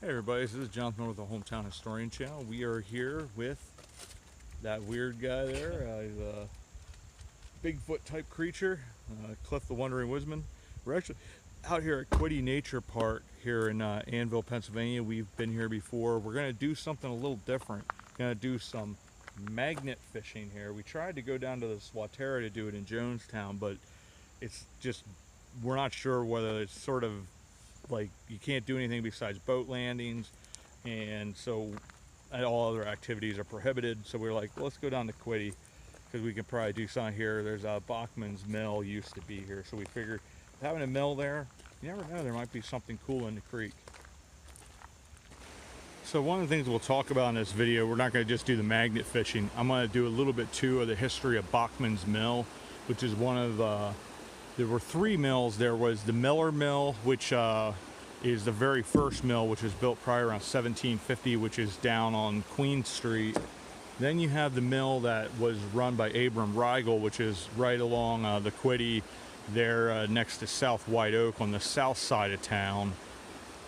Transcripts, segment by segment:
Hey everybody, this is Jonathan with the Hometown Historian channel. We are here with that weird guy there, a Bigfoot type creature, Cliff the Wandering Woodsman. We're actually out here at Quittie Nature Park here in Annville, Pennsylvania. We've been here before. We're going to do something a little different. Going to do some magnet fishing here. We tried to go down to the Swatera to do it in Jonestown, but it's just, we're not sure whether it's sort of like you can't do anything besides boat landings, and so all other activities are prohibited. So we're like, well, let's go down to Quittie because we can probably do something here. There's a Bachman's mill used to be here, so we figured having a mill there, you never know, there might be something cool in the creek. So one of the things we'll talk about in this video, we're not going to just do the magnet fishing. I'm going to do a little bit too of the history of Bachman's mill, which is one of there were three mills. There was the Miller Mill, which is the very first mill, which was built probably around 1750, which is down on Queen Street. Then you have the mill that was run by Abram Rigel, which is right along the Quittie there next to South White Oak on the south side of town.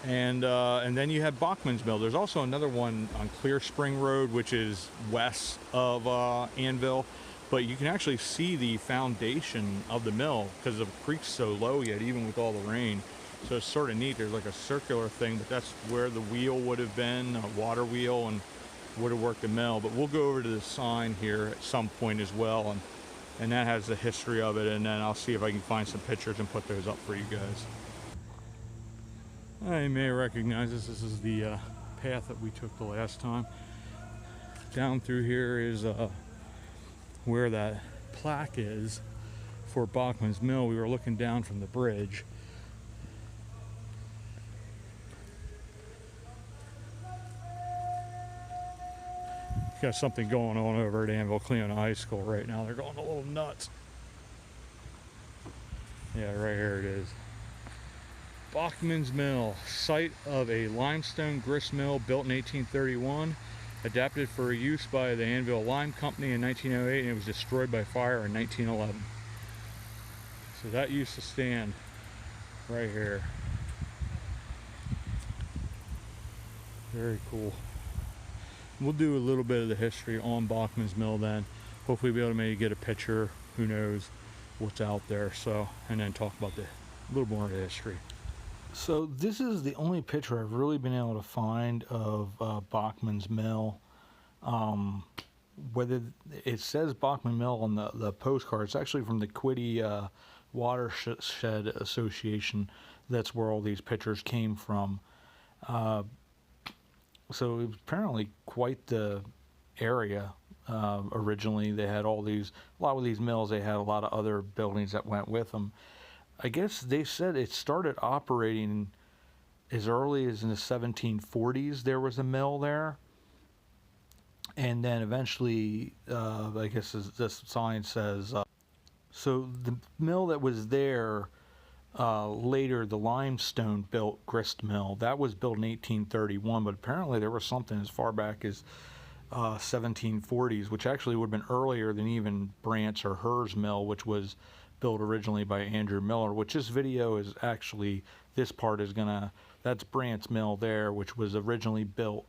And then you have Bachman's Mill. There's also another one on Clear Spring Road, which is west of Annville. But you can actually see the foundation of the mill because the creek's so low yet, even with all the rain. So it's sort of neat. There's like a circular thing, but that's where the wheel would have been, a water wheel, and would have worked the mill. But we'll go over to the sign here at some point as well, and that has the history of it, and then I'll see if I can find some pictures and put those up for you guys. You may recognize this. This is the path that we took the last time. Down through here is where that plaque is for Bachman's Mill. We were looking down from the bridge. Got something going on over at Annville Cleona High School right now. They're going a little nuts. Yeah, right here it is. Bachman's Mill, site of a limestone grist mill built in 1831. Adapted for use by the Annville Lime Company in 1908, and it was destroyed by fire in 1911. So that used to stand right here. Very cool. We'll do a little bit of the history on Bachman's Mill then. Hopefully be able to maybe get a picture, who knows what's out there, so, and then talk about a little more of the history. So this is the only picture I've really been able to find of Bachman's Mill. Whether it says Bachman Mill on the postcard, it's actually from the Quittie Watershed Association. That's where all these pictures came from. So it was apparently quite the area. Originally, they had a lot of these mills. They had a lot of other buildings that went with them. I guess they said it started operating as early as in the 1740s. There was a mill there, and then eventually, I guess as this sign says, so the mill that was there later, the limestone built grist mill, that was built in 1831, but apparently there was something as far back as 1740s, which actually would have been earlier than even Brant's or Herr's Mill, which was built originally by Andrew Miller, which this video is actually, this part is that's Brant's Mill there, which was originally built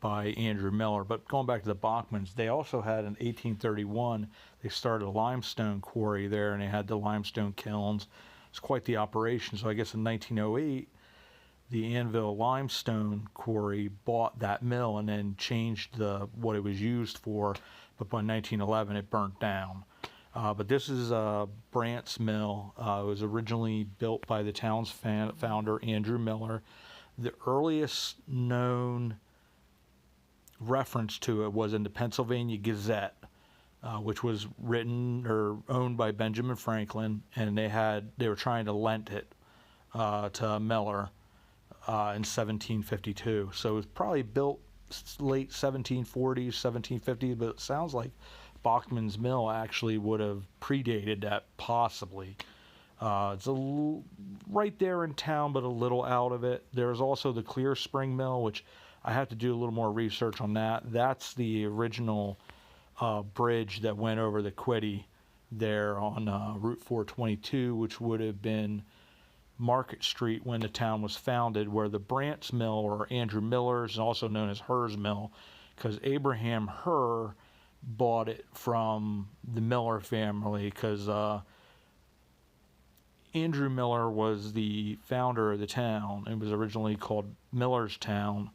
by Andrew Miller. But going back to the Bachmans, they also had in 1831, they started a limestone quarry there, and they had the limestone kilns. It's quite the operation. So I guess in 1908, the Annville limestone quarry bought that mill and then changed what it was used for, but by 1911 it burnt down. But this is Brant's Mill. It was originally built by the town's founder, Andrew Miller. The earliest known reference to it was in the Pennsylvania Gazette, which was written or owned by Benjamin Franklin, and they were trying to lend it to Miller in 1752. So it was probably built late 1740s, 1750s, but it sounds like Bachman's Mill actually would have predated that, possibly. It's right there in town, but a little out of it. There's also the Clear Spring Mill, which I have to do a little more research on that. That's the original bridge that went over the Quittie there on Route 422, which would have been Market Street when the town was founded, where the Brant's Mill, or Andrew Miller's, also known as Herr's Mill, because Abraham Herr bought it from the Miller family, because Andrew Miller was the founder of the town. It was originally called Millerstown.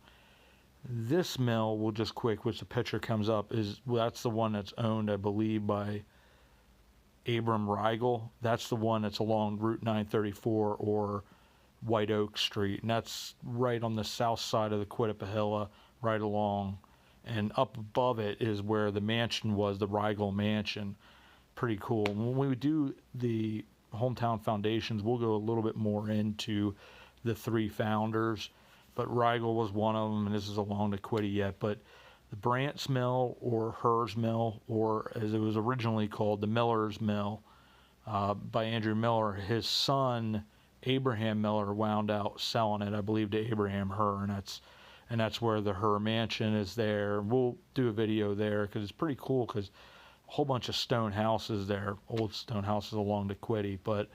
This mill, we'll just quick, which the picture comes up, that's the one that's owned, I believe, by Abram Rigel. That's the one that's along Route 934 or White Oak Street, and that's right on the south side of the Quittapahilla, right along. And up above it is where the mansion was, the Rigel Mansion. Pretty cool. When we do the hometown foundations, we'll go a little bit more into the three founders, but Rigel was one of them, and this is along the Quittie yet. But the Brant's Mill, or Herr's Mill, or as it was originally called, the Miller's Mill, by Andrew Miller, his son Abraham Miller wound out selling it, I believe, to Abraham Herr, and that's where the Herr Mansion is there. We'll do a video there because it's pretty cool, because a whole bunch of stone houses there, old stone houses along the Quittie. But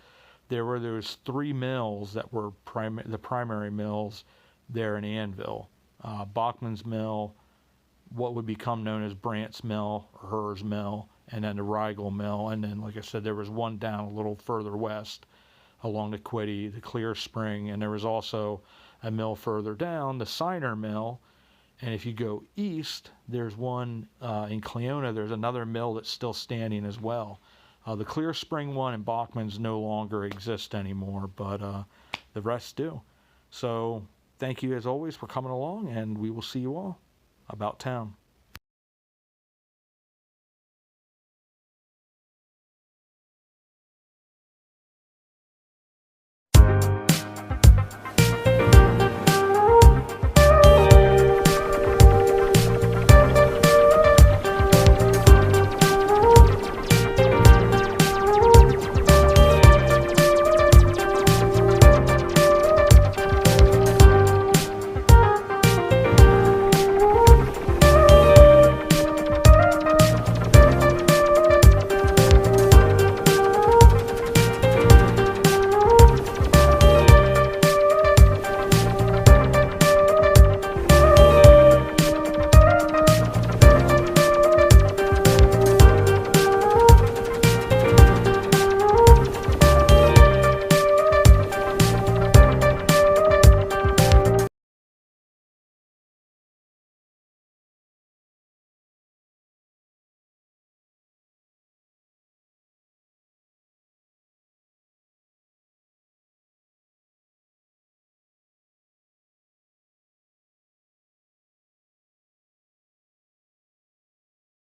there was three mills that were the primary mills there in Annville. Bachman's Mill, what would become known as Brant's Mill, or Herr's Mill, and then the Rigel Mill. And then, like I said, there was one down a little further west along the Quittie, the Clear Spring, and there was also a mill further down, the Signer Mill. And if you go east, there's one in Cleona. There's another mill that's still standing as well. The Clear Spring one and Bachman's no longer exist anymore, but the rest do. So thank you as always for coming along, and we will see you all about town.